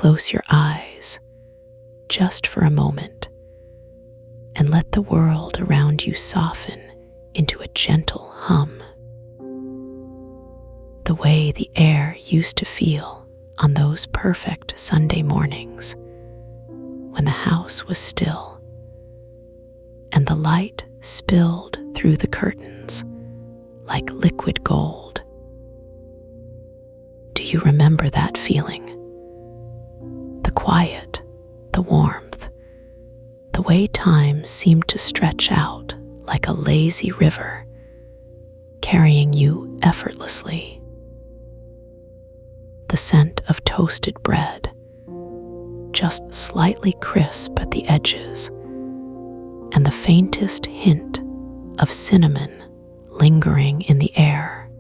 close your eyes just for a moment and let the world around you soften into a gentle hum. The way the air used to feel on those perfect Sunday mornings when the house was still and the light spilled through the curtains like liquid gold. Do you remember that feeling? The quiet, the warmth, the way time seemed to stretch out like a lazy river, carrying you effortlessly. The scent of toasted bread, just slightly crisp at the edges, and the faintest hint of cinnamon lingering in the air.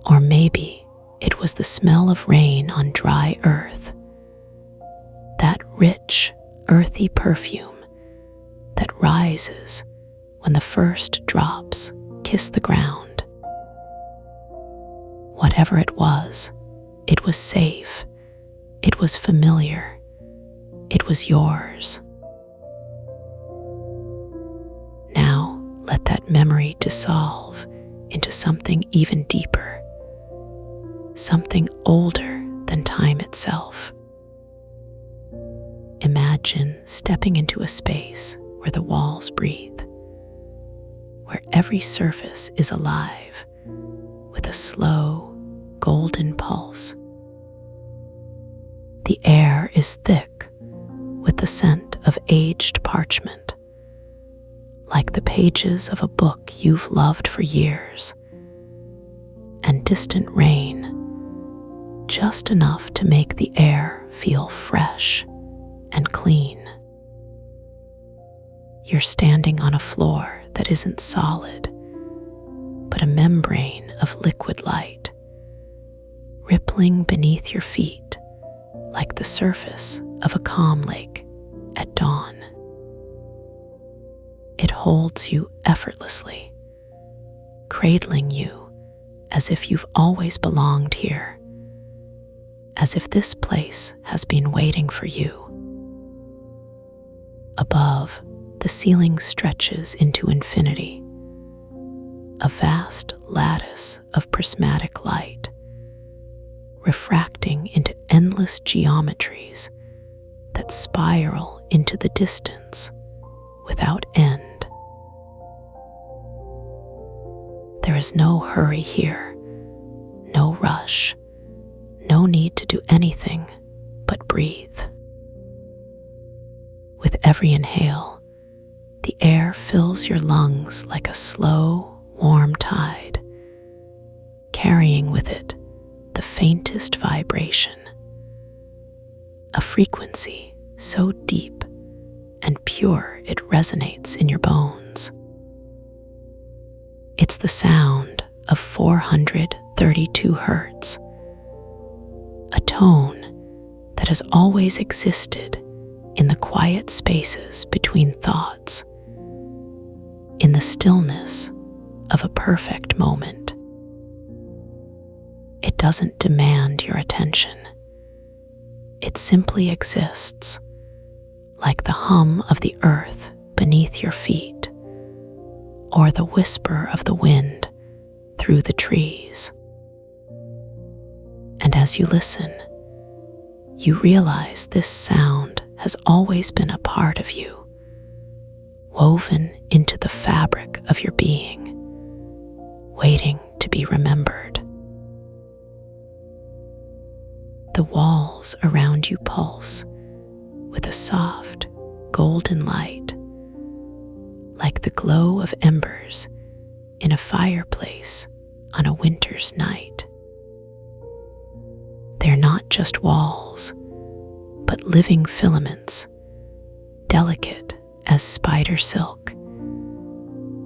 Or maybe it was the smell of rain on dry earth, that rich, earthy perfume that rises when the first drops kiss the ground. Whatever it was safe, it was familiar, it was yours. Now let that memory dissolve into something even deeper, something older than time itself. Imagine stepping into a space where the walls breathe, where every surface is alive with a slow, golden pulse. The air is thick with the scent of aged parchment, like the pages of a book you've loved for years, and distant rain, just enough to make the air feel fresh and clean. You're standing on a floor that isn't solid, but a membrane of liquid light, rippling beneath your feet like the surface of a calm lake at dawn. It holds you effortlessly, cradling you as if you've always belonged here, as if this place has been waiting for you. Above, the ceiling stretches into infinity, a vast lattice of prismatic light, refracting into endless geometries that spiral into the distance without end. There is no hurry here, no rush, no need to do anything but breathe. With every inhale, the air fills your lungs like a slow, warm tide, carrying with it the faintest vibration, a frequency so deep and pure it resonates in your bones. It's the sound of 432 hertz, a tone that has always existed in the quiet spaces between thoughts, in the stillness of a perfect moment. It doesn't demand your attention. It simply exists, like the hum of the earth beneath your feet, or the whisper of the wind through the trees. And as you listen, you realize this sound has always been a part of you, woven into the fabric of your being, waiting to be remembered. The walls around you pulse with a soft, golden light, like the glow of embers in a fireplace on a winter's night. They're not just walls, but living filaments, delicate as spider silk,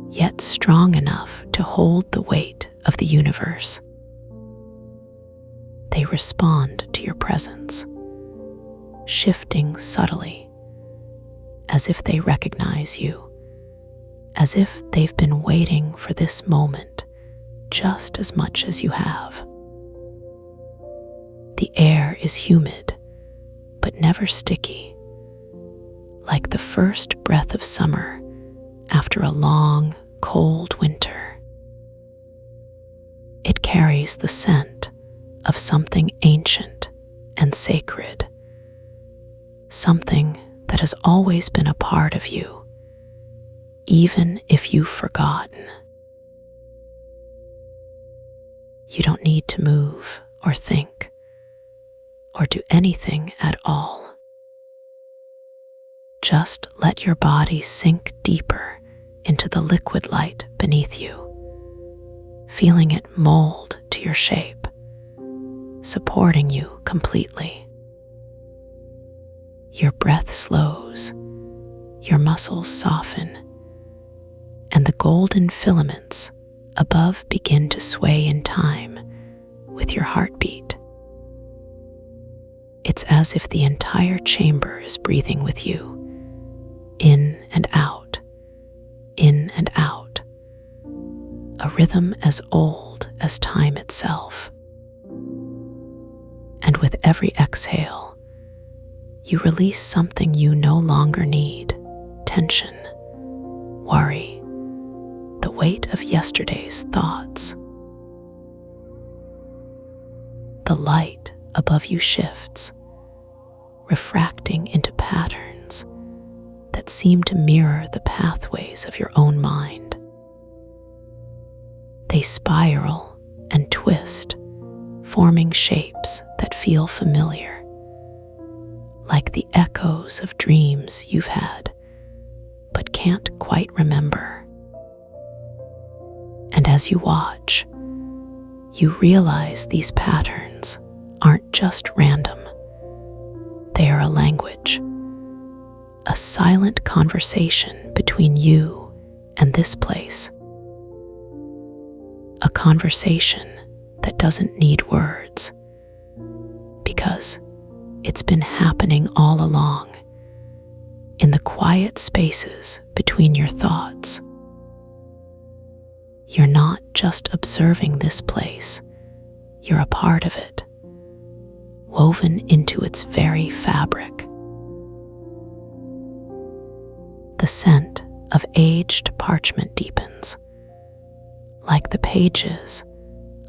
yet strong enough to hold the weight of the universe. They respond to your presence, shifting subtly, as if they recognize you, as if they've been waiting for this moment just as much as you have. The air is humid, but never sticky, like the first breath of summer after a long, cold winter. It carries the scent of something ancient and sacred, something that has always been a part of you, even if you've forgotten. You don't need to move or think or do anything at all. Just let your body sink deeper into the liquid light beneath you, feeling it mold to your shape, supporting you completely. Your breath slows, your muscles soften, and the golden filaments above begin to sway in time with your heartbeat. It's as if the entire chamber is breathing with you, in and out, in and out, a rhythm as old as time itself. And with every exhale, you release something you no longer need: tension, worry, the weight of yesterday's thoughts. The light above you shifts, refracting into patterns that seem to mirror the pathways of your own mind. They spiral and twist, forming shapes that feel familiar, like the echoes of dreams you've had but can't quite remember. And as you watch, you realize these patterns aren't just random. They are a language, a silent conversation between you and this place. A conversation that doesn't need words, because it's been happening all along, in the quiet spaces between your thoughts. You're not just observing this place, you're a part of it, woven into its very fabric. The scent of aged parchment deepens, like the pages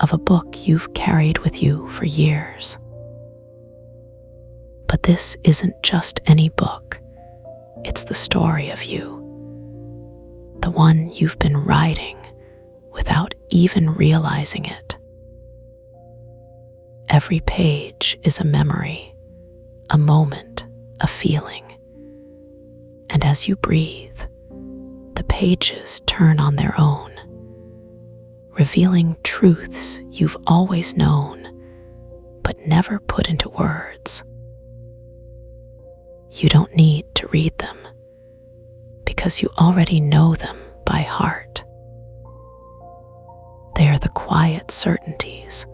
of a book you've carried with you for years. But this isn't just any book, it's the story of you, the one you've been writing without even realizing it. Every page is a memory, a moment, a feeling. And as you breathe, the pages turn on their own, revealing truths you've always known, but never put into words. You don't need to read them, because you already know them by heart. They are the quiet certainties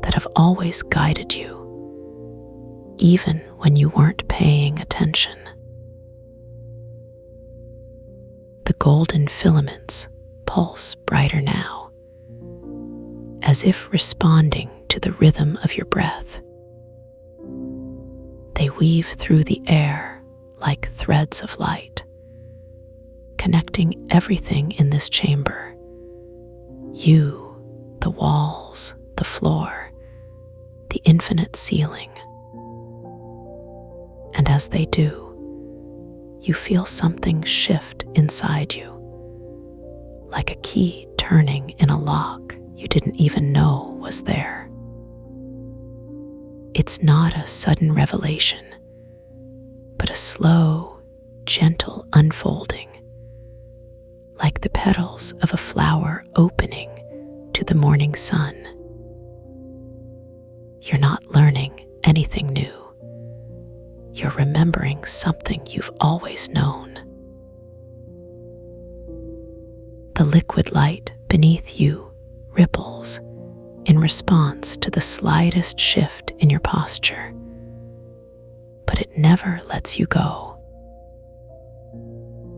that have always guided you, even when you weren't paying attention. The golden filaments pulse brighter now, as if responding to the rhythm of your breath. They weave through the air like threads of light, connecting everything in this chamber. You, the walls, the floor, the infinite ceiling. And as they do, you feel something shift inside you, like a key turning in a lock you didn't even know was there. It's not a sudden revelation, but a slow, gentle unfolding, like the petals of a flower opening to the morning sun. You're not learning anything new. You're remembering something you've always known. The liquid light beneath you ripples in response to the slightest shift in your posture, but it never lets you go.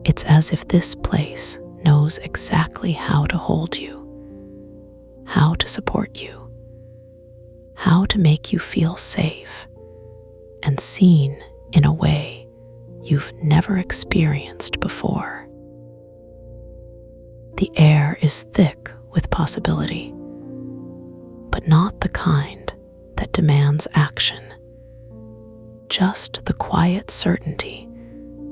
It's as if this place knows exactly how to hold you, how to support you, how to make you feel safe and seen in a way you've never experienced before. The air is thick with possibility, but not the kind that demands action. Just the quiet certainty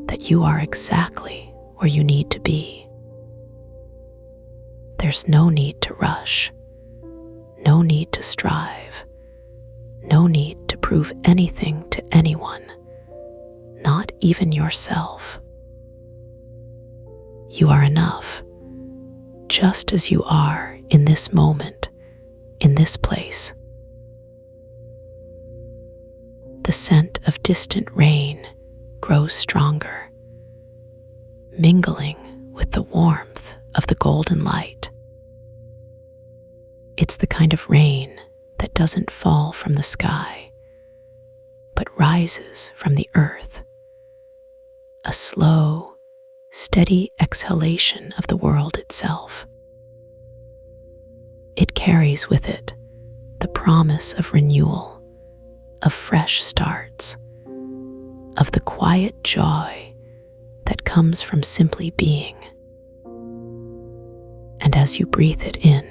that you are exactly where you need to be. There's no need to rush, no need to strive, no need to prove anything to anyone, not even yourself. You are enough, just as you are in this moment, in this place. The scent of distant rain grows stronger, mingling with the warmth of the golden light. It's the kind of rain that doesn't fall from the sky, but rises from the earth. A slow, steady exhalation of the world itself. It carries with it the promise of renewal, of fresh starts, of the quiet joy that comes from simply being. And as you breathe it in,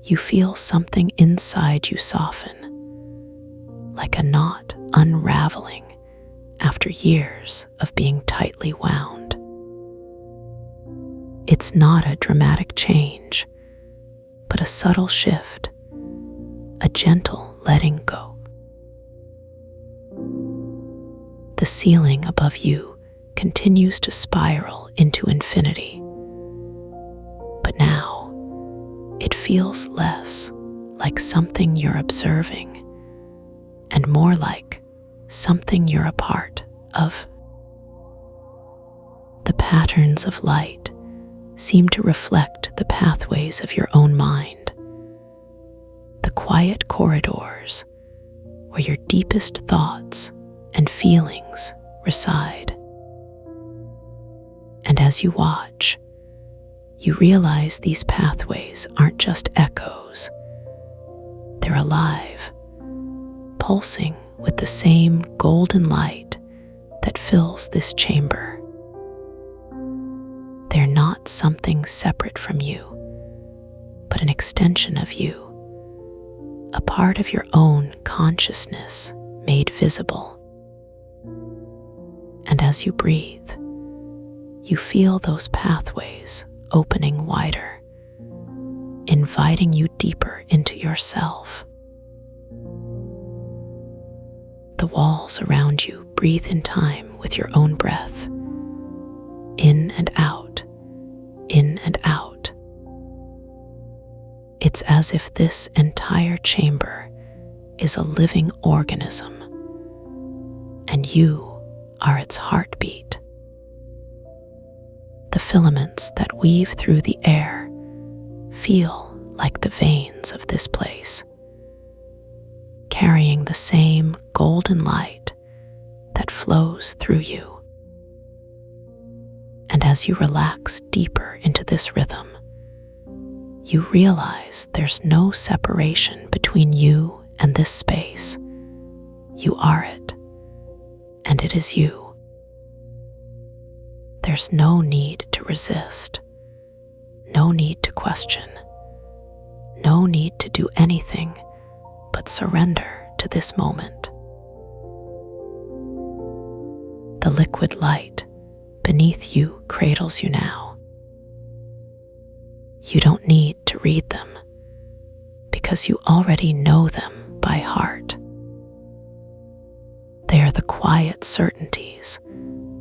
you feel something inside you soften, like a knot unraveling after years of being tightly wound. It's not a dramatic change, but a subtle shift, a gentle letting go. The ceiling above you continues to spiral into infinity, but now it feels less like something you're observing and more like something you're a part of. The patterns of light seem to reflect the pathways of your own mind, the quiet corridors where your deepest thoughts and feelings reside. And as you watch, you realize these pathways aren't just echoes. They're alive, pulsing with the same golden light that fills this chamber. They're not something separate from you, but an extension of you, a part of your own consciousness made visible. And as you breathe, you feel those pathways opening wider, inviting you deeper into yourself. The walls around you breathe in time with your own breath, in and out, in and out. It's as if this entire chamber is a living organism, and you are its heartbeat. The filaments that weave through the air feel like the veins of this place, carrying the same golden light that flows through you. And as you relax deeper into this rhythm, you realize there's no separation between you and this space. You are it, and it is you. There's no need to resist, no need to question, no need to do anything but surrender to this moment. The liquid light beneath you cradles you now. You don't need to read them because you already know them by heart. They are the quiet certainties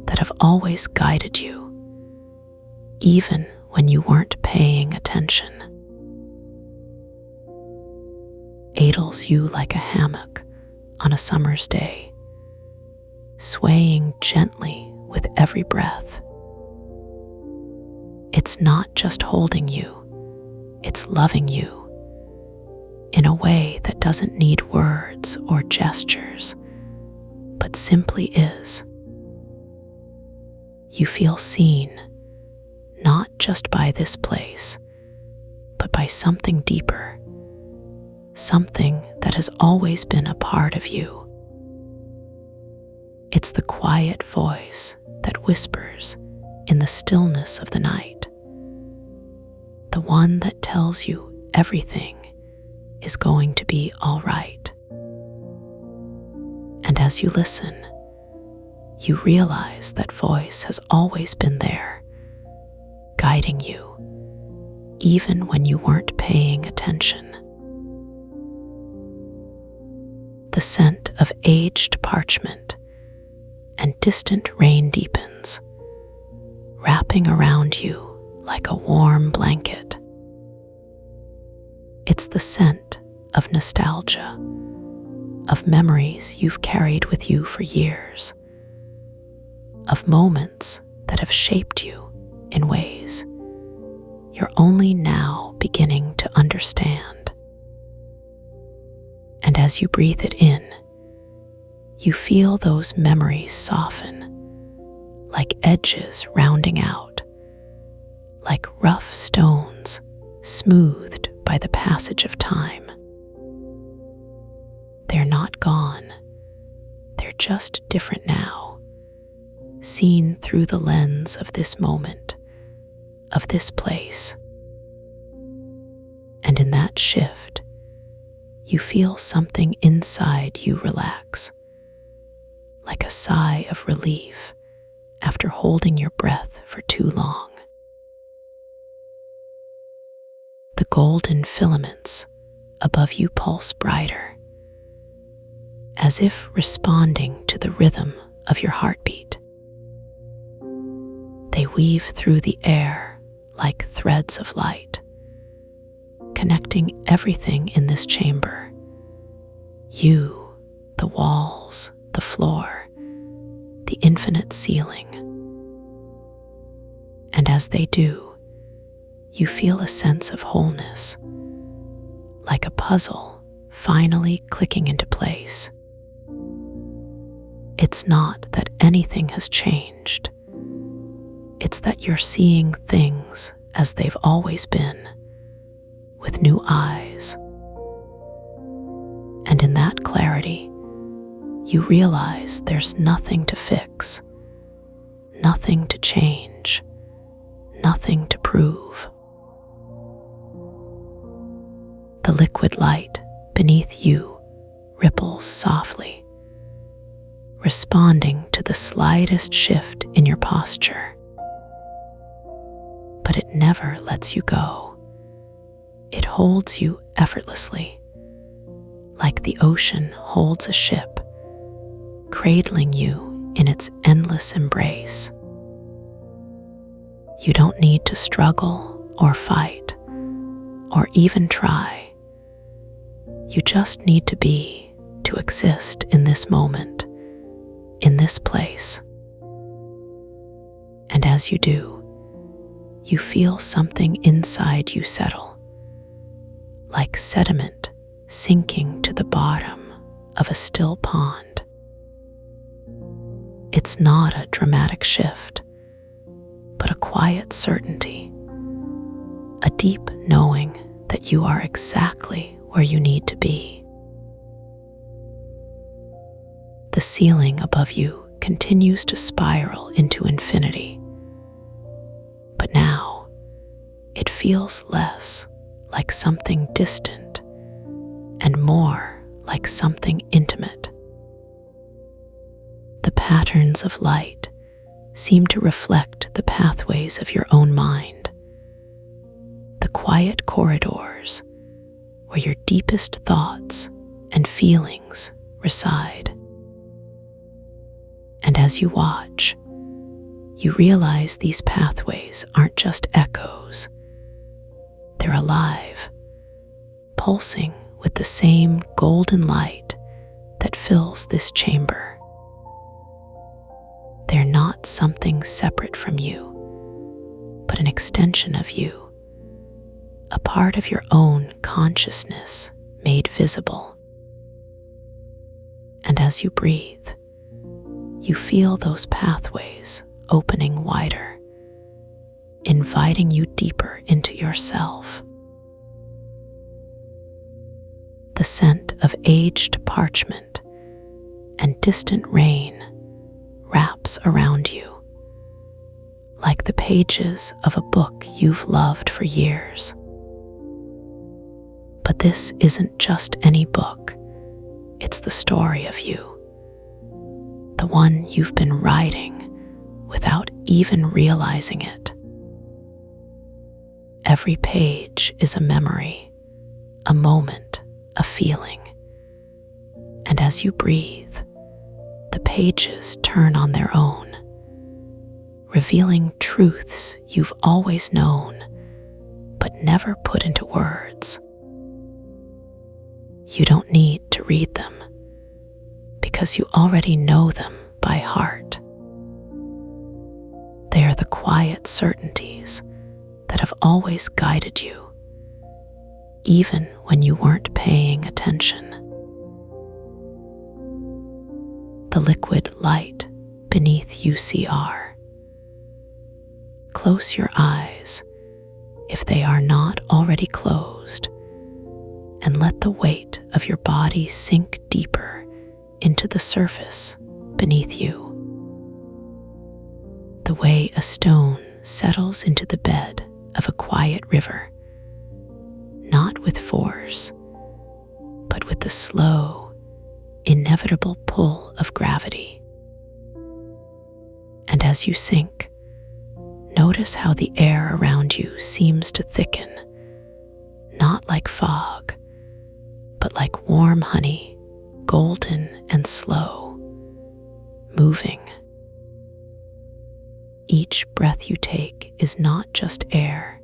that have always guided you, even when you weren't paying attention. Adles you like a hammock on a summer's day, swaying gently with every breath. It's not just holding you, it's loving you in a way that doesn't need words or gestures, but simply is. You feel seen, not just by this place, but by something deeper, something that has always been a part of you. It's the quiet voice that whispers in the stillness of the night, the one that tells you everything is going to be all right. And as you listen, you realize that voice has always been there, guiding you, even when you weren't paying attention. The scent of aged parchment and distant rain deepens, wrapping around you like a warm blanket. It's the scent of nostalgia, of memories you've carried with you for years, of moments that have shaped you in ways you're only now beginning to understand. And as you breathe it in, you feel those memories soften, like edges rounding out, like rough stones smoothed by the passage of time. They're not gone, they're just different now, seen through the lens of this moment, of this place. And in that shift, you feel something inside you relax, like a sigh of relief after holding your breath for too long. The golden filaments above you pulse brighter, as if responding to the rhythm of your heartbeat. They weave through the air like threads of light, connecting everything in this chamber. You, the walls, the floor, the infinite ceiling. And as they do, you feel a sense of wholeness, like a puzzle finally clicking into place. It's not that anything has changed. It's that you're seeing things as they've always been, with new eyes. And in that clarity, you realize there's nothing to fix, nothing to change, nothing to prove. The liquid light beneath you ripples softly, responding to the slightest shift in your posture. But it never lets you go. It holds you effortlessly, like the ocean holds a ship, cradling you in its endless embrace. You don't need to struggle or fight or even try. You just need to be, to exist in this moment, in this place. And as you do, you feel something inside you settle, like sediment sinking to the bottom of a still pond. It's not a dramatic shift, but a quiet certainty, a deep knowing that you are exactly where you need to be. The ceiling above you continues to spiral into infinity, but now it feels less like something distant and more like something intimate. The patterns of light seem to reflect the pathways of your own mind, the quiet corridors where your deepest thoughts and feelings reside. And as you watch, you realize these pathways aren't just echoes. They're alive, pulsing with the same golden light that fills this chamber. They're not something separate from you, but an extension of you, a part of your own consciousness made visible. And as you breathe, you feel those pathways opening wider, inviting you deeper into yourself. scent of aged parchment and distant rain wraps around you, like the pages of a book you've loved for years. But this isn't just any book, it's the story of you, the one you've been writing without even realizing it. Every page is a memory, a moment, a feeling. And as you breathe, the pages turn on their own, revealing truths you've always known, but never put into words. You don't need to read them, because you already know them by heart. They are the quiet certainties that have always guided you, even when you weren't paying attention. The liquid light beneath UCR. Close your eyes, if they are not already closed, and let the weight of your body sink deeper into the surface beneath you. The way a stone settles into the bed of a quiet river, not with force, but with the slow, inevitable pull of gravity. And as you sink, notice how the air around you seems to thicken, not like fog, but like warm honey, golden and slow, moving. Each breath you take is not just air.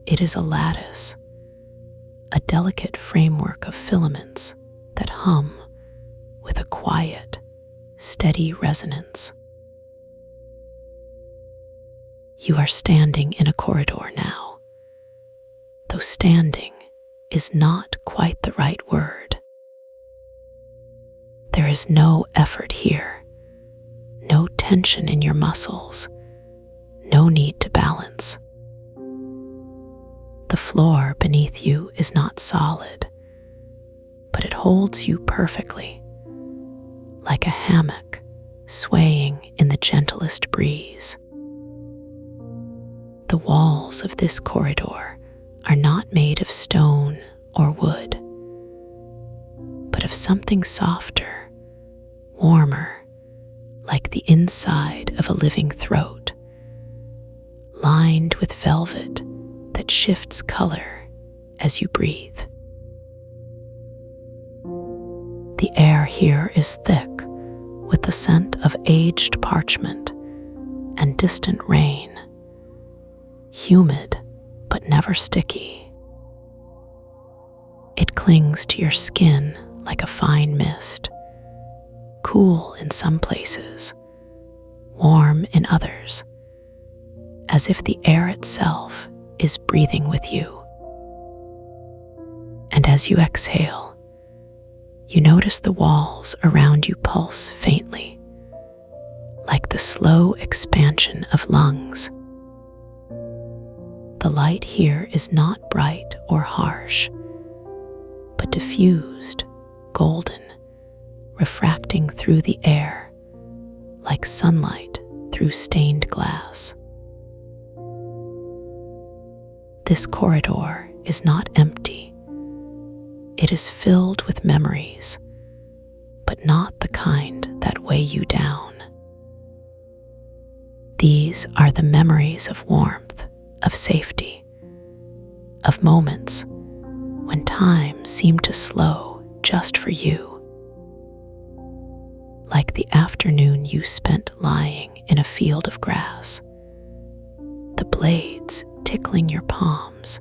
It is a lattice, a delicate framework of filaments that hum with a quiet, steady resonance. You are standing in a corridor now, though standing is not quite the right word. There is no effort here, no tension in your muscles, no need to balance. The floor beneath you is not solid, but it holds you perfectly, like a hammock swaying in the gentlest breeze. The walls of this corridor are not made of stone or wood, but of something softer, warmer, like the inside of a living throat, lined with velvet that shifts color as you breathe. The air here is thick with the scent of aged parchment and distant rain, humid but never sticky. It clings to your skin like a fine mist, cool in some places, warm in others, as if the air itself is breathing with you. And as you exhale, you notice the walls around you pulse faintly, like the slow expansion of lungs. The light here is not bright or harsh, but diffused, golden, refracting through the air like sunlight through stained glass. This corridor is not empty. It is filled with memories, but not the kind that weigh you down. These are the memories of warmth, of safety, of moments when time seemed to slow just for you. Like the afternoon you spent lying in a field of grass, the blades tickling your palms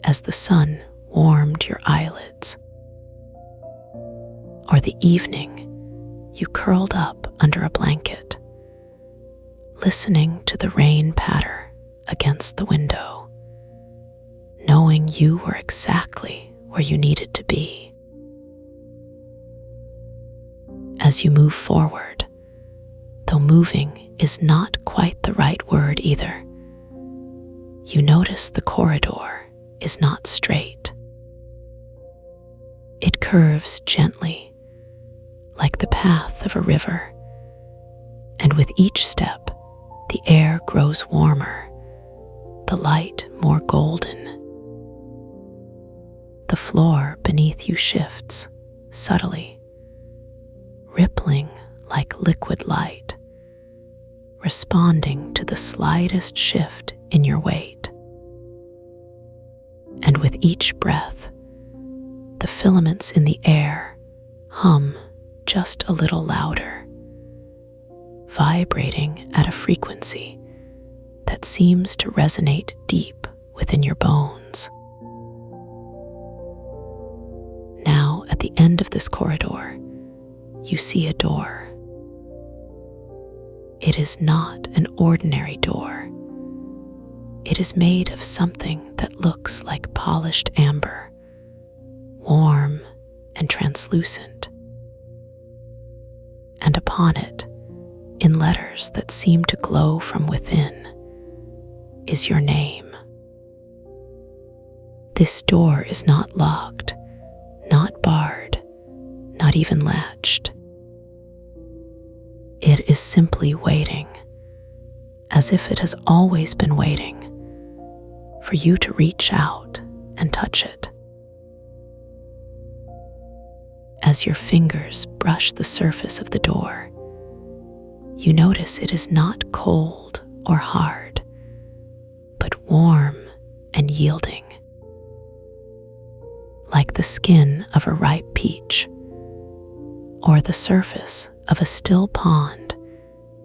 as the sun warmed your eyelids. Or the evening you curled up under a blanket, listening to the rain patter against the window, knowing you were exactly where you needed to be. As you move forward, though moving is not quite the right word either, you notice the corridor is not straight. It curves gently, like the path of a river, and with each step, the air grows warmer, the light more golden. The floor beneath you shifts subtly, rippling like liquid light, responding to the slightest shift in your weight. And with each breath, the filaments in the air hum just a little louder, vibrating at a frequency that seems to resonate deep within your bones. Now, at the end of this corridor, you see a door. It is not an ordinary door. It is made of something that looks like polished amber, warm and translucent. And upon it, in letters that seem to glow from within, is your name. This door is not locked, not barred, not even latched. It is simply waiting, as if it has always been waiting, for you to reach out and touch it. As your fingers brush the surface of the door, you notice it is not cold or hard, but warm and yielding, like the skin of a ripe peach or the surface of a still pond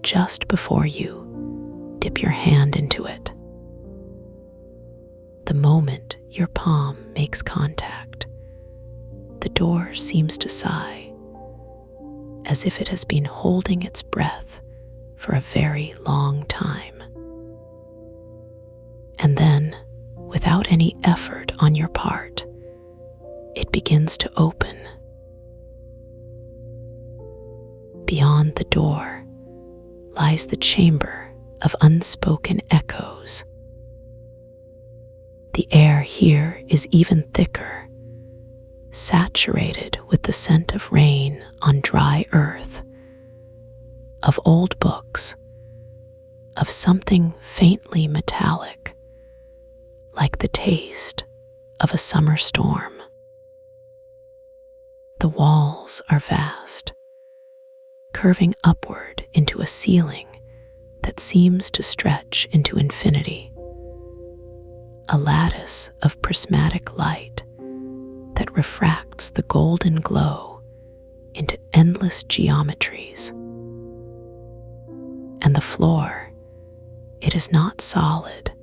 just before you dip your hand into it. The moment your palm makes contact, the door seems to sigh, as if it has been holding its breath for a very long time. And then, without any effort on your part, it begins to open. Beyond the door lies the chamber of unspoken echoes. The air here is even thicker, saturated with the scent of rain on dry earth, of old books, of something faintly metallic, like the taste of a summer storm. The walls are vast, curving upward into a ceiling that seems to stretch into infinity, a lattice of prismatic light that refracts the golden glow into endless geometries. And the floor, it is not solid,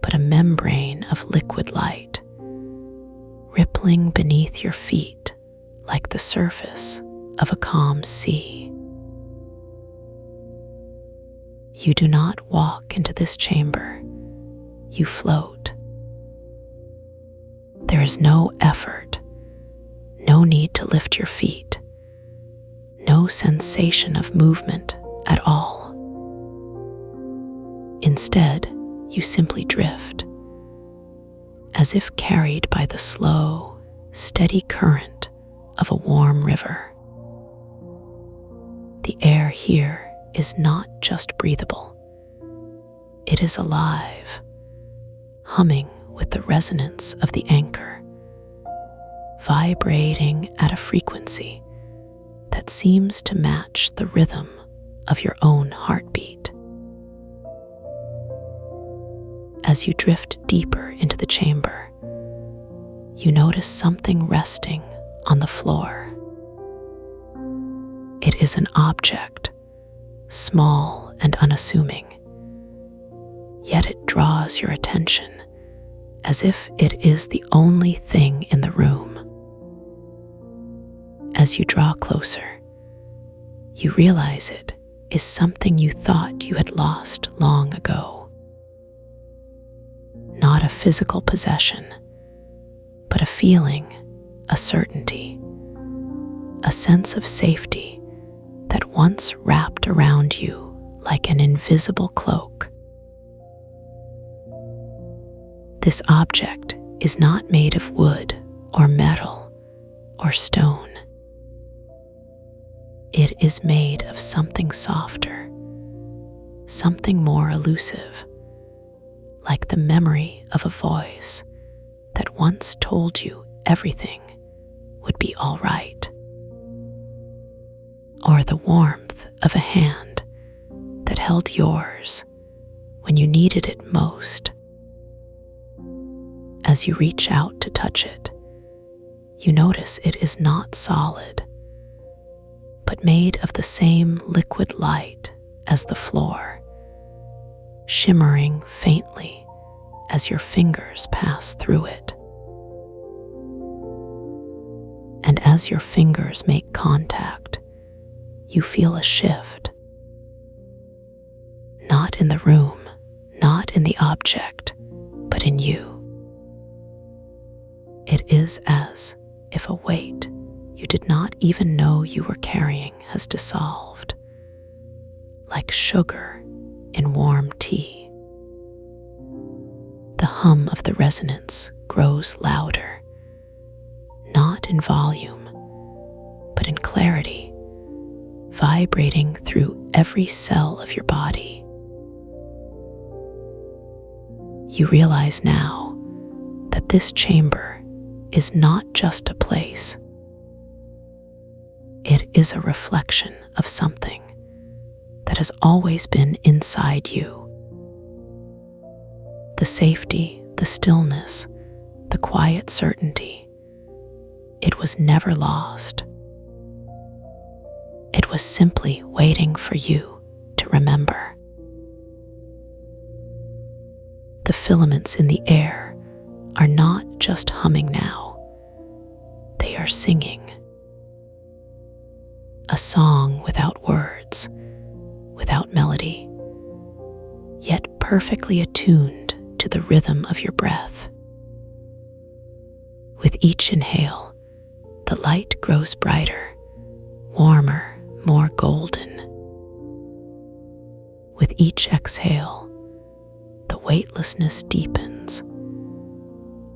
but a membrane of liquid light, rippling beneath your feet like the surface of a calm sea. You do not walk into this chamber, you float. There is no effort, no need to lift your feet, no sensation of movement at all. Instead, you simply drift, as if carried by the slow, steady current of a warm river. The air here is not just breathable. It is alive, humming with the resonance of the anchor, vibrating at a frequency that seems to match the rhythm of your own heartbeat. As you drift deeper into the chamber, you notice something resting on the floor. It is an object, small and unassuming, yet it draws your attention as if it is the only thing in the room. As you draw closer, you realize it is something you thought you had lost long ago. Not a physical possession, but a feeling, a certainty, a sense of safety that once wrapped around you like an invisible cloak. This object is not made of wood or metal, or stone. It is made of something softer, something more elusive, like the memory of a voice that once told you everything would be all right, or the warmth of a hand that held yours when you needed it most. As you reach out to touch it, you notice it is not solid, but made of the same liquid light as the floor, shimmering faintly as your fingers pass through it. And as your fingers make contact, you feel a shift. Not in the room, not in the object, but in you. It is as if a weight you did not even know you were carrying has dissolved, like sugar in warm tea. The hum of the resonance grows louder, not in volume, but in clarity, vibrating through every cell of your body. You realize now that this chamber is not just a place. It is a reflection of something that has always been inside you. The safety, the stillness, the quiet certainty. It was never lost. It was simply waiting for you to remember. The filaments in the air are not just humming now. They are singing. A song without words, without melody, yet perfectly attuned to the rhythm of your breath. With each inhale, the light grows brighter, warmer, more golden. With each exhale, the weightlessness deepens,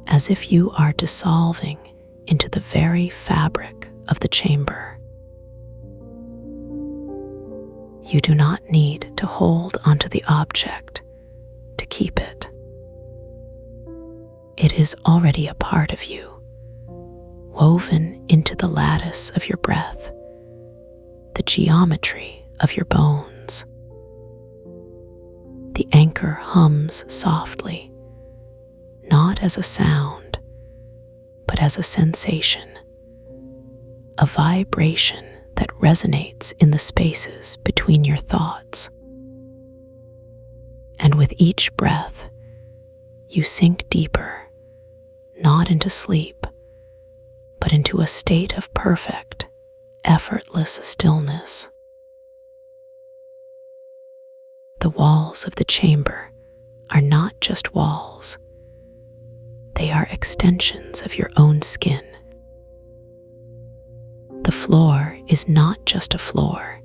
as if you are dissolving into the very fabric of the chamber. You do not need to hold onto the object to keep it. It is already a part of you, woven into the lattice of your breath, the geometry of your bones. The anchor hums softly, not as a sound, but as a sensation, a vibration that resonates in the spaces between your thoughts. And with each breath, you sink deeper, not into sleep, but into a state of perfect, effortless stillness. The walls of the chamber are not just walls. They are extensions of your own skin. The floor is not just a floor.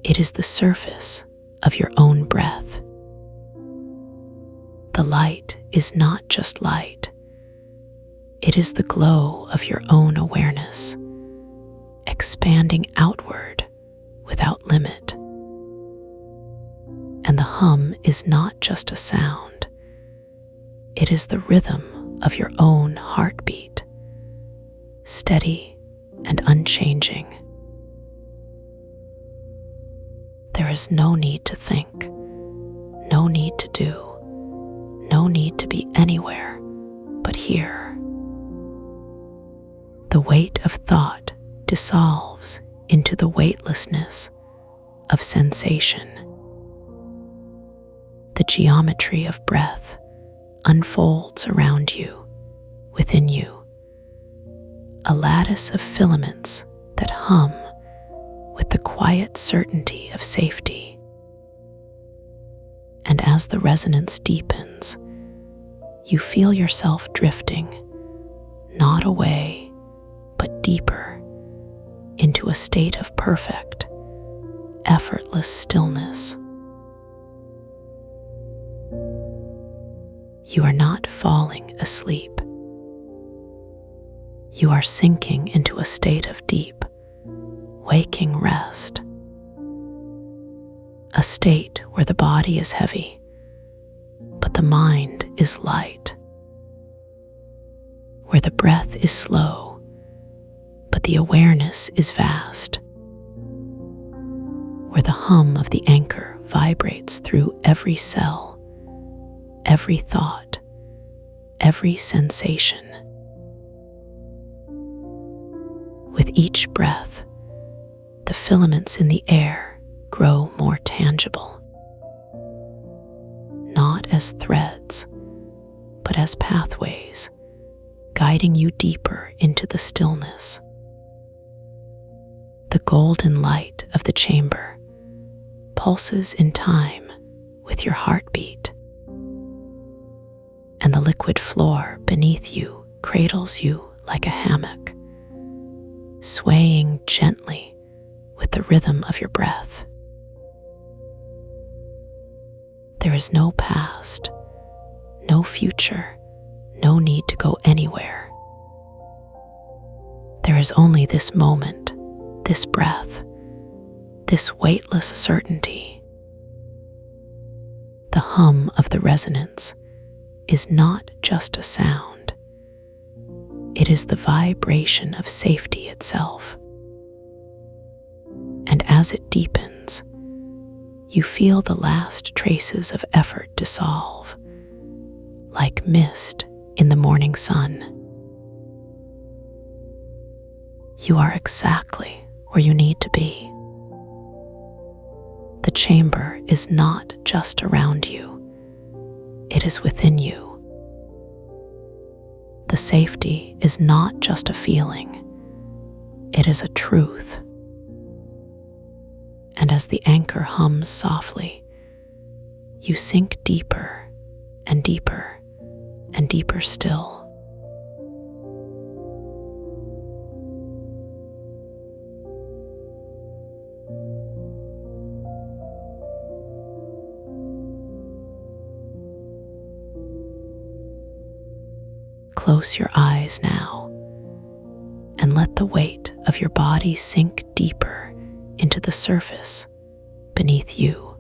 It is the surface of your own breath. The light is not just light. It is the glow of your own awareness, expanding outward without limit. And the hum is not just a sound. It is the rhythm of your own heartbeat, steady and unchanging. There is no need to think, no need to do, no need to be anywhere but here. The weight of thought dissolves into the weightlessness of sensation. The geometry of breath unfolds around you, within you, a lattice of filaments that hum with the quiet certainty of safety. And as the resonance deepens, you feel yourself drifting, not away, but deeper, into a state of perfect, effortless stillness. You are not falling asleep. You are sinking into a state of deep, waking rest. A state where the body is heavy, but the mind is light. Where the breath is slow, but the awareness is vast. Where the hum of the anchor vibrates through every cell, every thought, every sensation. With each breath, the filaments in the air grow more tangible, not as threads, but as pathways, guiding you deeper into the stillness. The golden light of the chamber pulses in time with your heartbeat, and the liquid floor beneath you cradles you like a hammock, swaying gently with the rhythm of your breath. There is no past, no future, no need to go anywhere. There is only this moment, this breath, this weightless certainty. The hum of the resonance is not just a sound. It is the vibration of safety itself. And as it deepens, you feel the last traces of effort dissolve, like mist in the morning sun. You are exactly where you need to be. The chamber is not just around you, it is within you. The safety is not just a feeling, it is a truth. And as the anchor hums softly, you sink deeper and deeper and deeper still. Close your eyes now and let the weight of your body sink deeper into the surface beneath you.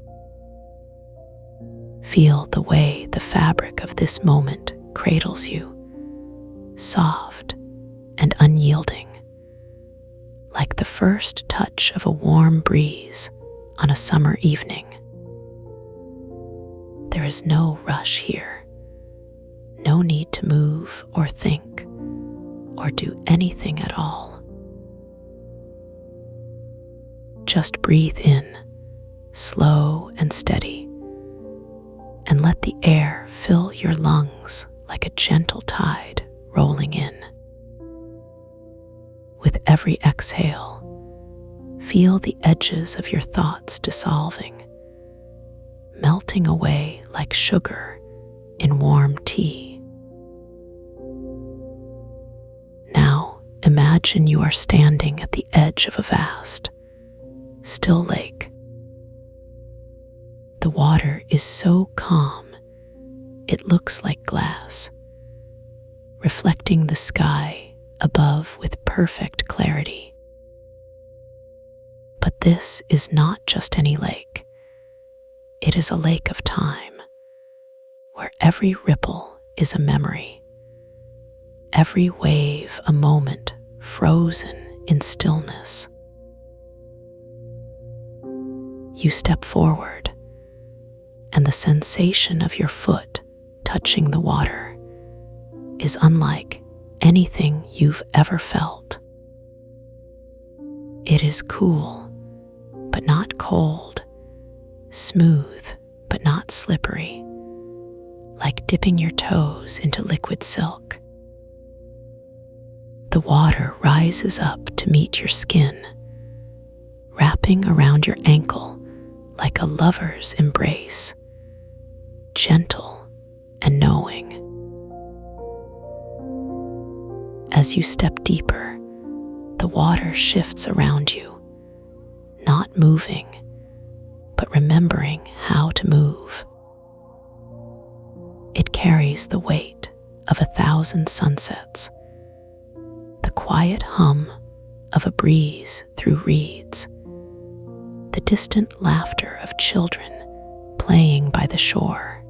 Feel the way the fabric of this moment cradles you, soft and unyielding, like the first touch of a warm breeze on a summer evening. There is no rush here. No need to move or think or do anything at all. Just breathe in, slow and steady, and let the air fill your lungs like a gentle tide rolling in. With every exhale, feel the edges of your thoughts dissolving, melting away like sugar in warm tea. Now imagine you are standing at the edge of a vast, still lake. The water is so calm, it looks like glass, reflecting the sky above with perfect clarity. But this is not just any lake. It is a lake of time, where every ripple is a memory, every wave a moment frozen in stillness. You step forward, and the sensation of your foot touching the water is unlike anything you've ever felt. It is cool, but not cold, smooth, but not slippery, like dipping your toes into liquid silk. The water rises up to meet your skin, wrapping around your ankle like a lover's embrace, gentle and knowing. As you step deeper, the water shifts around you, not moving, but remembering how to move. It carries the weight of 1,000 sunsets, the the quiet hum of a breeze through reeds, the distant laughter of children playing by the shore.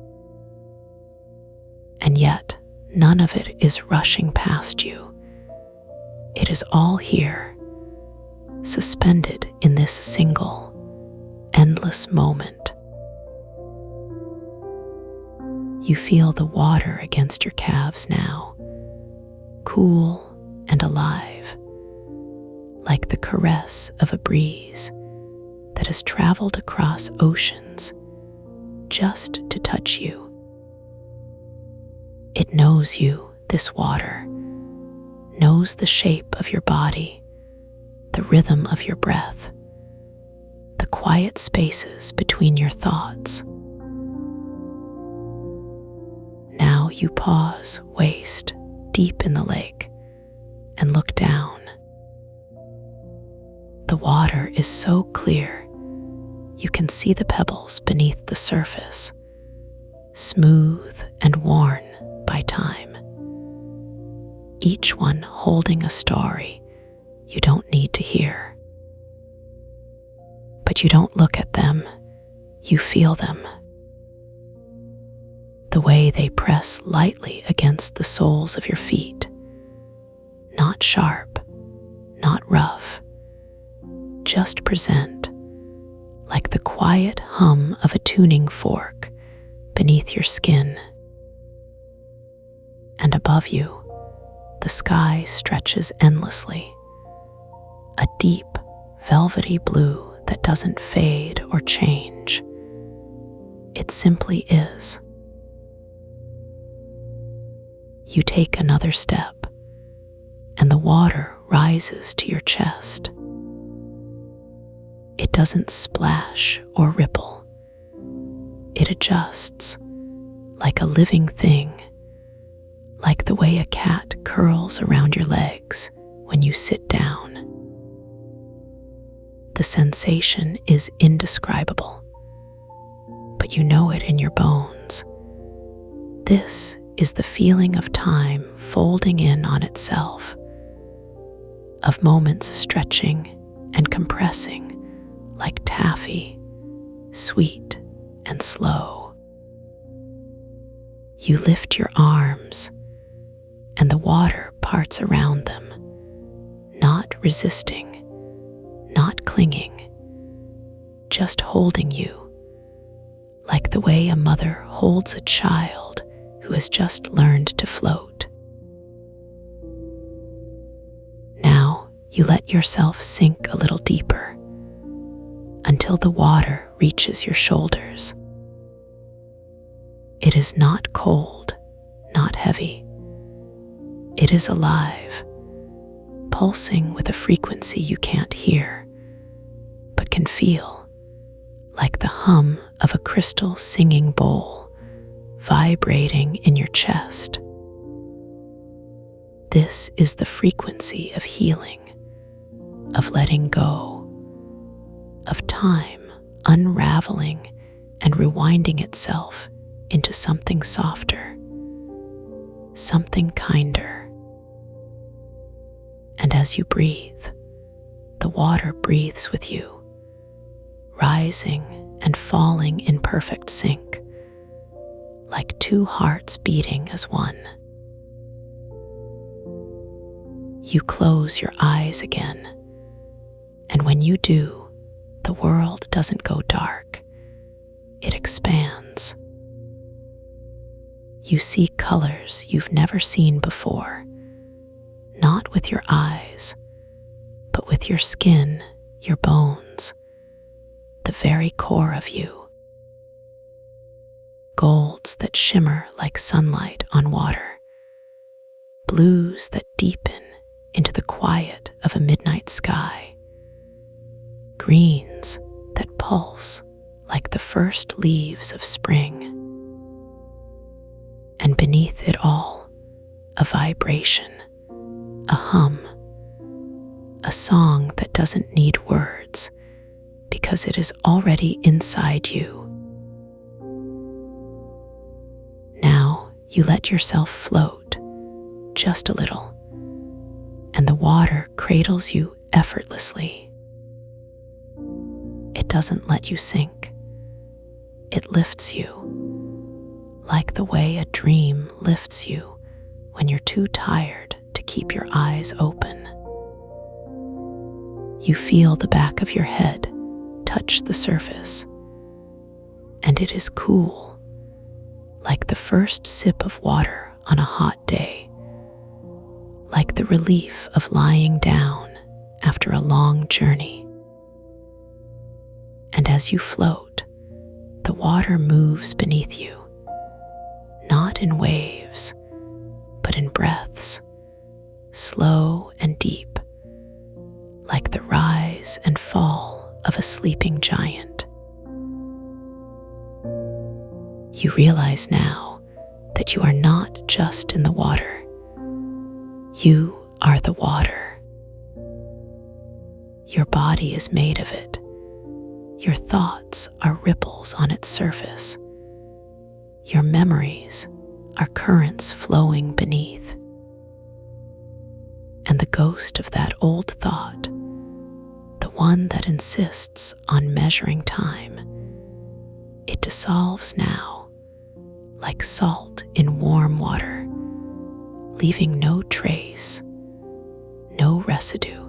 And yet, none of it is rushing past you. It is all here, suspended in this single, endless moment. You feel the water against your calves now, cool and alive, like the caress of a breeze that has traveled across oceans just to touch you. It knows you, this water, knows the shape of your body, the rhythm of your breath, the quiet spaces between your thoughts. Now you pause, waist deep in the lake, and look down. The water is so clear, you can see the pebbles beneath the surface, smooth and worn by time. Each one holding a story you don't need to hear. But you don't look at them, you feel them. The way they press lightly against the soles of your feet. Not sharp, not rough, just present, like the quiet hum of a tuning fork beneath your skin. And above you, the sky stretches endlessly, a deep, velvety blue that doesn't fade or change. It simply is. You take another step, and the water rises to your chest. It doesn't splash or ripple. It adjusts, like a living thing, like the way a cat curls around your legs when you sit down. The sensation is indescribable, but you know it in your bones. This is the feeling of time folding in on itself, of moments stretching and compressing like taffy, sweet and slow. You lift your arms, and the water parts around them, not resisting, not clinging, just holding you, like the way a mother holds a child who has just learned to float. Now you let yourself sink a little deeper until the water reaches your shoulders. It is not cold, not heavy. It is alive, pulsing with a frequency you can't hear, but can feel, like the hum of a crystal singing bowl vibrating in your chest. This is the frequency of healing, of letting go, of time unraveling and rewinding itself into something softer, something kinder. And as you breathe, the water breathes with you, rising and falling in perfect sync, like two hearts beating as one. You close your eyes again, and when you do, the world doesn't go dark, it expands. You see colors you've never seen before, not with your eyes, but with your skin, your bones, the very core of you. Golds that shimmer like sunlight on water, blues that deepen into the quiet of a midnight sky, greens that pulse like the first leaves of spring. And beneath it all, a vibration, a hum, a song that doesn't need words because it is already inside you. Now you let yourself float just a little, and the water cradles you effortlessly. It doesn't let you sink. It lifts you, like the way a dream lifts you when you're too tired to keep your eyes open. You feel the back of your head touch the surface, and it is cool, like the first sip of water on a hot day, like the relief of lying down after a long journey. And as you float, the water moves beneath you, not in waves, but in breaths, slow and deep, like the rise and fall of a sleeping giant. You realize now that you are not just in the water. You are the water. Your body is made of it. Your thoughts are ripples on its surface. Your memories are currents flowing beneath. And the ghost of that old thought, the one that insists on measuring time, it dissolves now, like salt in warm water, leaving no trace, no residue.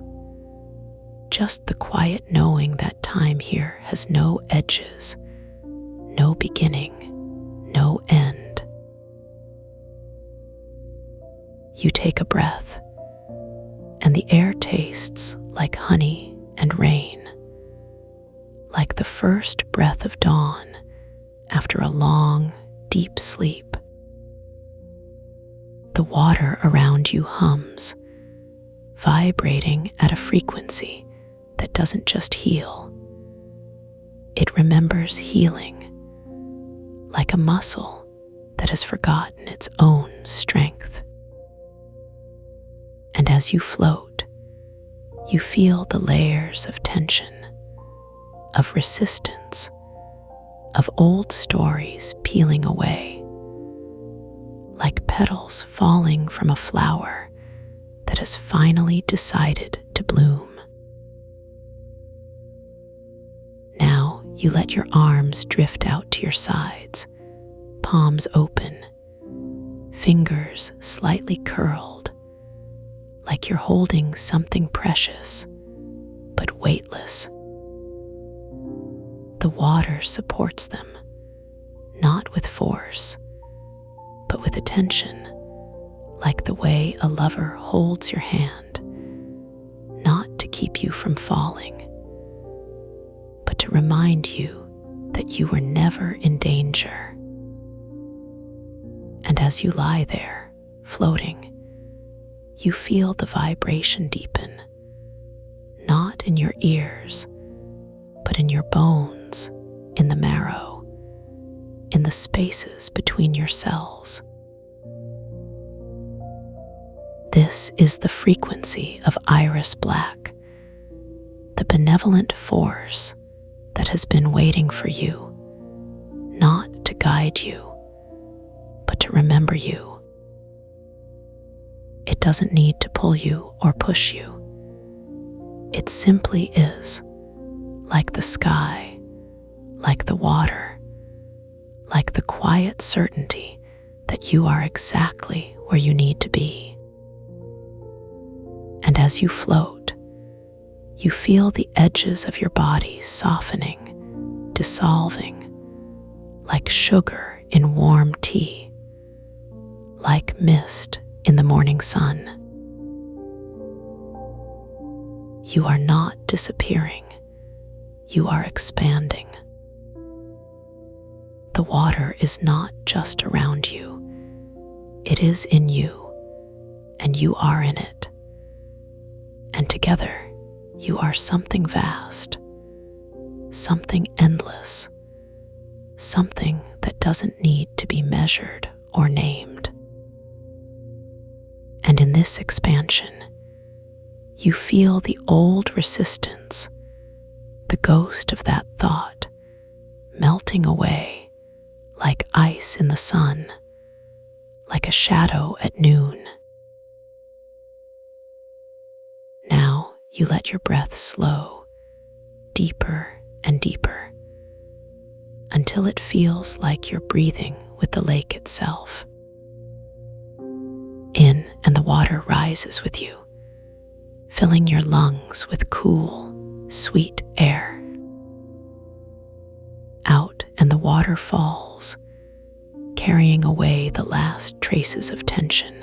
Just the quiet knowing that time here has no edges, no beginning, no end. You take a breath, and the air tastes like honey and rain, like the first breath of dawn after a long, deep sleep. The water around you hums, vibrating at a frequency that doesn't just heal. It remembers healing, like a muscle that has forgotten its own strength. And as you float, you feel the layers of tension, of resistance, of old stories peeling away, like petals falling from a flower that has finally decided to bloom. Now you let your arms drift out to your sides, palms open, fingers slightly curled, like you're holding something precious, but weightless. The water supports them, not with force, but with attention, like the way a lover holds your hand, not to keep you from falling, but to remind you that you were never in danger. And as you lie there, floating, you feel the vibration deepen, not in your ears, but in your bones, in the marrow, in the spaces between your cells. This is the frequency of iris black, the benevolent force that has been waiting for you, not to guide you, but to remember you. It doesn't need to pull you or push you. It simply is, like the sky, like the water, like the quiet certainty that you are exactly where you need to be. And as you float, you feel the edges of your body softening, dissolving, like sugar in warm tea, like mist in the morning sun. You are not disappearing. You are expanding. The water is not just around you. It is in you, and you are in it. And together, you are something vast, something endless, something that doesn't need to be measured or named. And in this expansion, you feel the old resistance, the ghost of that thought, melting away like ice in the sun, like a shadow at noon. you let your breath slow, deeper and deeper, until it feels like you're breathing with the lake itself. In, and the water rises with you, filling your lungs with cool, sweet air. Out, and the water falls, carrying away the last traces of tension,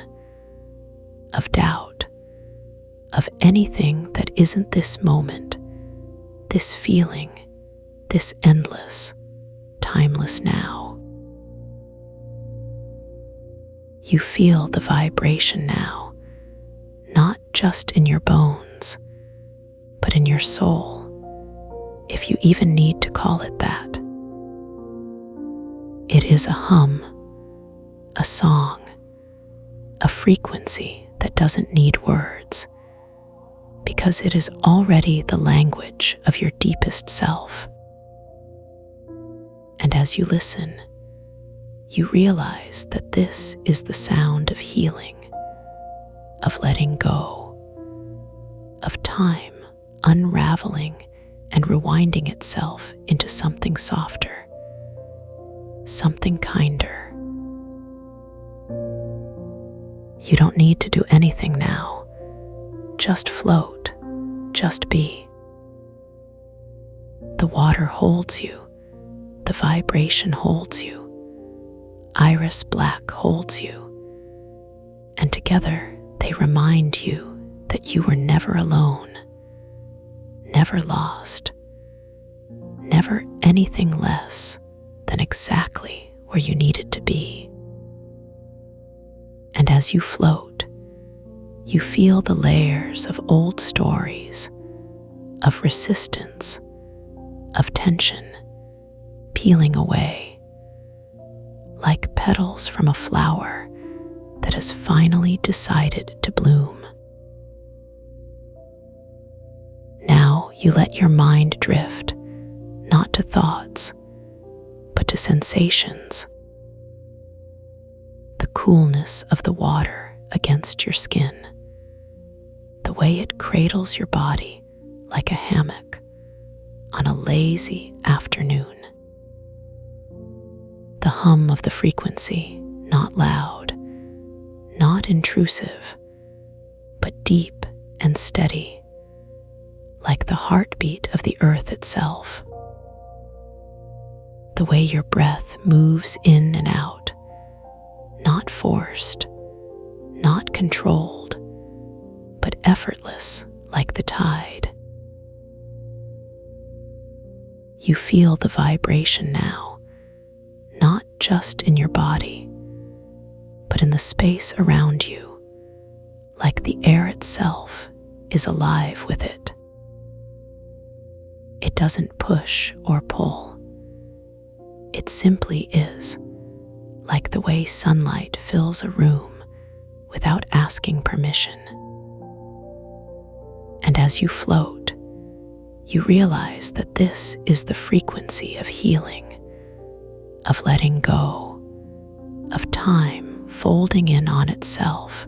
of doubt, of anything that isn't this moment, this feeling, this endless, timeless now. You feel the vibration now, not just in your bones, but in your soul, if you even need to call it that. It is a hum, a song, a frequency that doesn't need words, because it is already the language of your deepest self. And as you listen, you realize that this is the sound of healing, of letting go, of time unraveling and rewinding itself into something softer, something kinder. You don't need to do anything now. Just float, just be. The water holds you, the vibration holds you, Iris Black holds you, and together they remind you that you were never alone, never lost, never anything less than exactly where you needed to be. And as you float, you feel the layers of old stories, of resistance, of tension, peeling away, like petals from a flower that has finally decided to bloom. Now you let your mind drift, not to thoughts, but to sensations. The coolness of the water against your skin, the way it cradles your body like a hammock on a lazy afternoon. The hum of the frequency, not loud, not intrusive, but deep and steady, like the heartbeat of the earth itself. The way your breath moves in and out, not forced, not controlled, but effortless like the tide. You feel the vibration now, not just in your body, but in the space around you, like the air itself is alive with it. It doesn't push or pull. It simply is, like the way sunlight fills a room without asking permission. And as you float, you realize that this is the frequency of healing, of letting go, of time folding in on itself,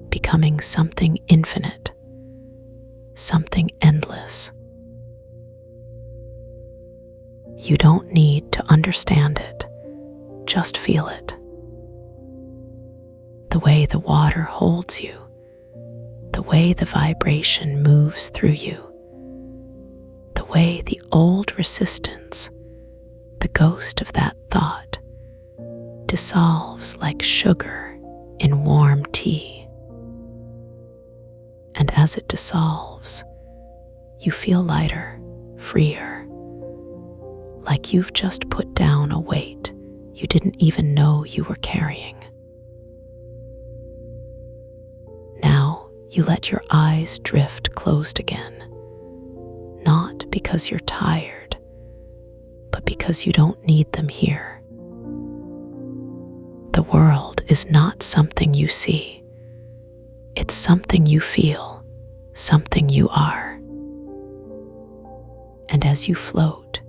becoming something infinite, something endless. You don't need to understand it, just feel it. The way the water holds you, the way the vibration moves through you, the way the old resistance, the ghost of that thought, dissolves like sugar in warm tea. And as it dissolves, you feel lighter, freer, like you've just put down a weight you didn't even know you were carrying. Now you let your eyes drift closed again, not because you're tired, but because you don't need them here. The world is not something you see. It's something you feel, something you are. And as you float,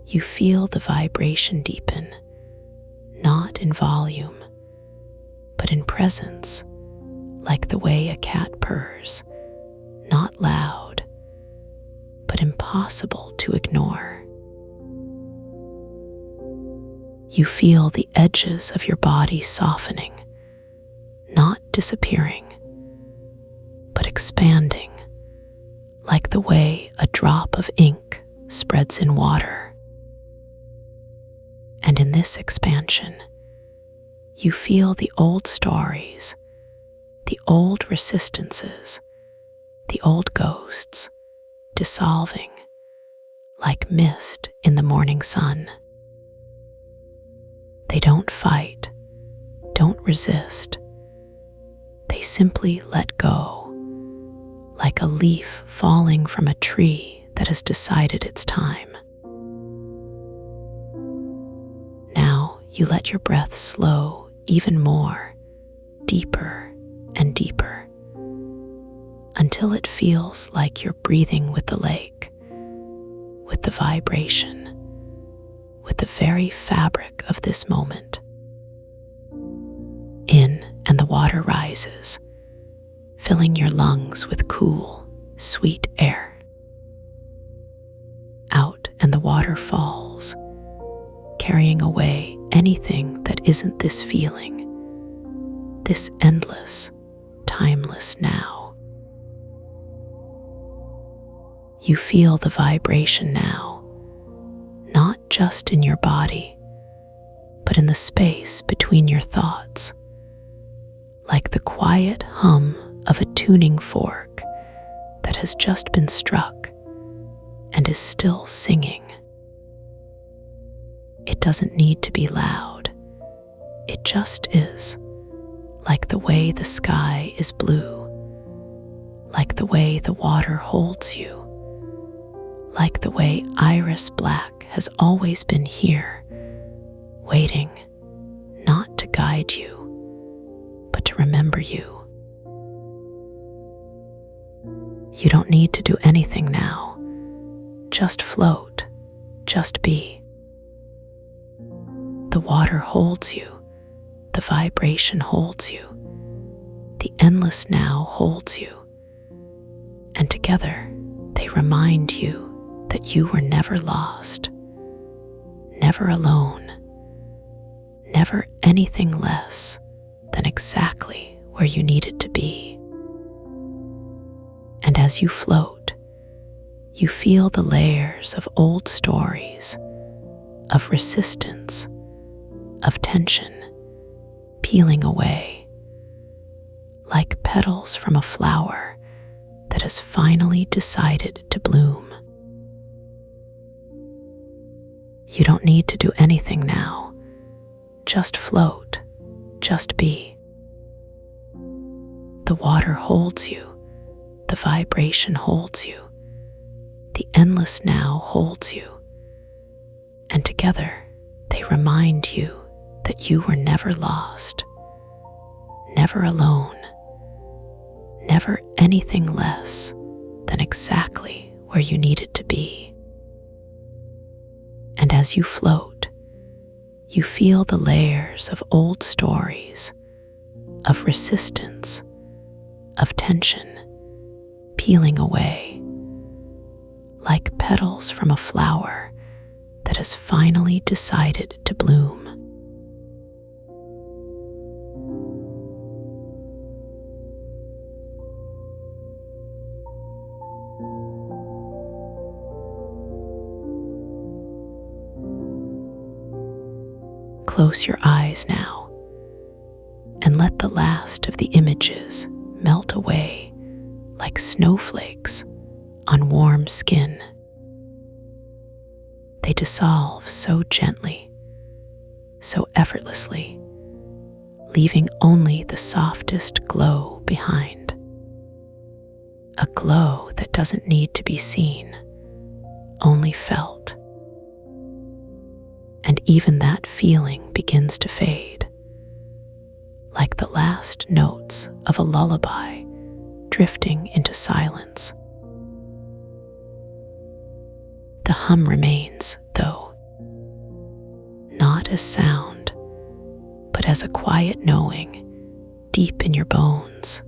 you feel the vibration deepen, not in volume, but in presence, like the way a cat purrs, not loud, but impossible to ignore. You feel the edges of your body softening, not disappearing, but expanding, like the way a drop of ink spreads in water. And in this expansion, you feel the old stories, the old resistances, the old ghosts dissolving like mist in the morning sun. They don't fight, don't resist. They simply let go, like a leaf falling from a tree that has decided it's time. Now you let your breath slow even more, deeper and deeper, until it feels like you're breathing with the lake, with the vibration, with the very fabric of this moment. In and the water rises, filling your lungs with cool, sweet air. Out and the water falls, carrying away anything that isn't this feeling, this endless, timeless now. You feel the vibration now, not just in your body, but in the space between your thoughts, like the quiet hum of a tuning fork that has just been struck and is still singing. It doesn't need to be loud. It just is, like the way the sky is blue, like the way the water holds you, like the way iris black has always been here, waiting not to guide you, but to remember you. You don't need to do anything now. Just float, just be. The water holds you, the vibration holds you, the endless now holds you, and together they remind you that you were never lost, never alone, never anything less than exactly where you needed to be. And as you float, you feel the layers of old stories, of resistance, of tension, peeling away, like petals from a flower that has finally decided to bloom. You don't need to do anything now. Just float, just be. The water holds you, the vibration holds you, the endless now holds you, and together they remind you that you were never lost, never alone, never anything less than exactly where you needed to be. And as you float, you feel the layers of old stories, of resistance, of tension, peeling away, like petals from a flower that has finally decided to bloom. Close your eyes now and let the last of the images melt away like snowflakes on warm skin. They dissolve so gently, so effortlessly, leaving only the softest glow behind. A glow that doesn't need to be seen, only felt. And even that feeling begins to fade, like the last notes of a lullaby drifting into silence. The hum remains, though, not as sound, but as a quiet knowing deep in your bones.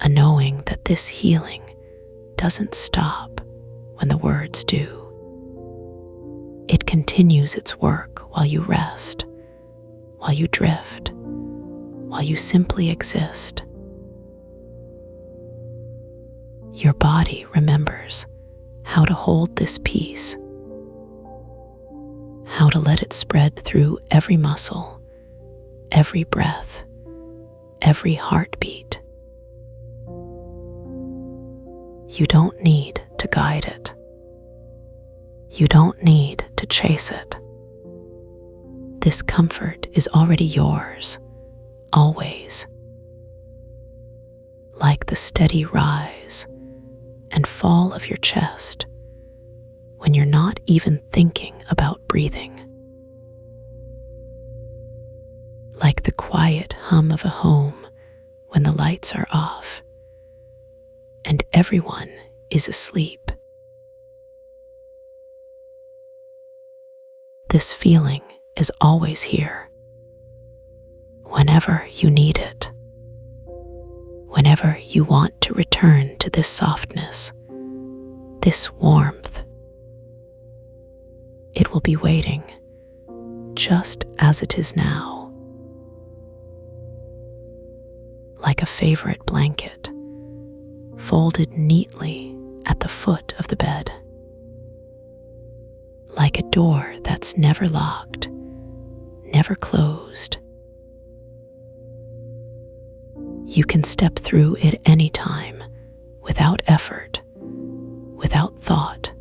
A a knowing that this healing doesn't stop when the words do. It continues its work while you rest, while you drift, while you simply exist. Your body remembers how to hold this peace, how to let it spread through every muscle, every breath, every heartbeat. You don't need to guide it. You don't need to chase it. This comfort is already yours, always. Like the steady rise and fall of your chest when you're not even thinking about breathing. Like the quiet hum of a home when the lights are off and everyone is asleep. This feeling is always here, whenever you need it, whenever you want to return to this softness, this warmth. It will be waiting, just as it is now, like a favorite blanket, folded neatly at the foot of the bed, like a door that's never locked, never closed. You can step through it anytime, without effort, without thought.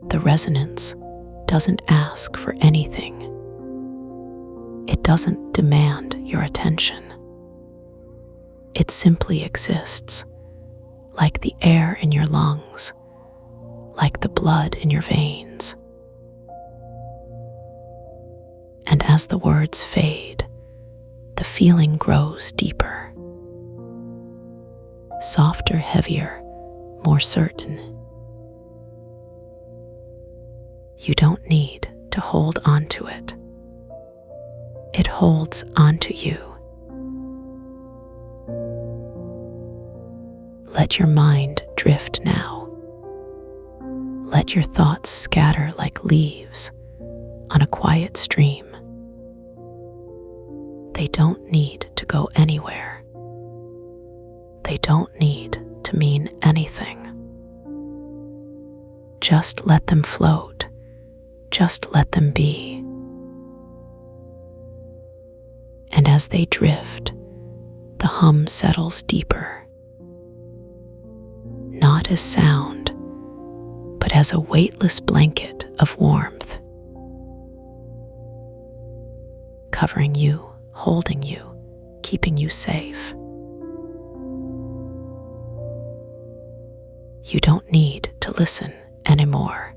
The resonance doesn't ask for anything. It doesn't demand your attention. It simply exists, like the air in your lungs, like the blood in your veins. And as the words fade, the feeling grows deeper, softer, heavier, more certain. You don't need to hold on to it. It holds onto you. Let your mind drift now. Let your thoughts scatter like leaves on a quiet stream. They don't need to go anywhere. They don't need to mean anything. Just let them float. Just let them be. And as they drift, the hum settles deeper, not as sound, but as a weightless blanket of warmth, covering you, holding you, keeping you safe. You don't need to listen anymore.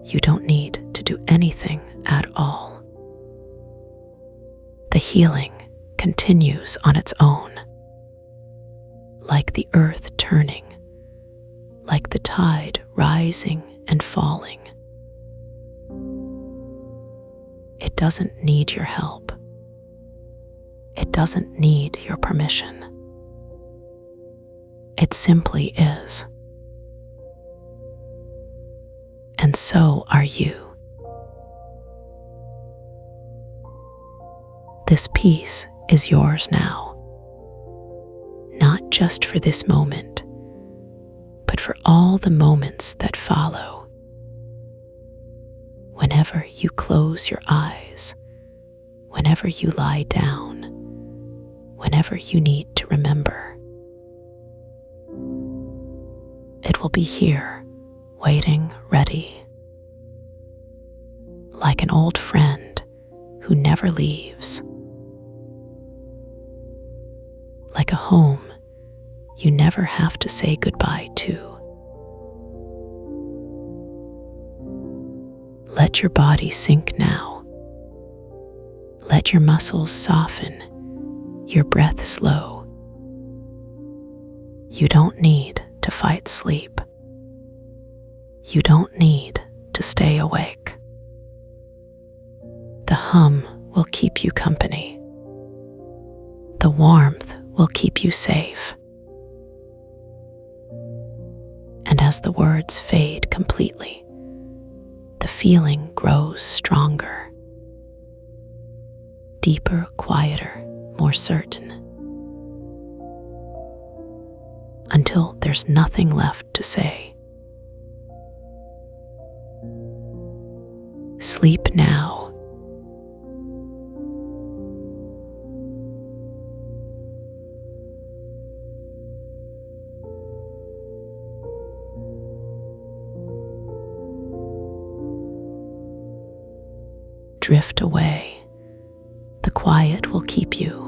You don't need to do anything at all. The healing continues on its own, like the earth turning, like the tide rising and falling. It doesn't need your help. It doesn't need your permission. It simply is. And so are you. This peace is yours now, not just for this moment, but for all the moments that follow. Whenever you close your eyes, whenever you lie down, whenever you need to remember, it will be here, waiting, ready, like an old friend who never leaves, like a home you never have to say goodbye to. Let your body sink now. Let your muscles soften, your breath slow. You don't need to fight sleep. You don't need to stay awake. The hum will keep you company. The warmth will keep you safe. And as the words fade completely, the feeling grows stronger, deeper, quieter, more certain, until there's nothing left to say. Sleep now. Drift away. The quiet will keep you.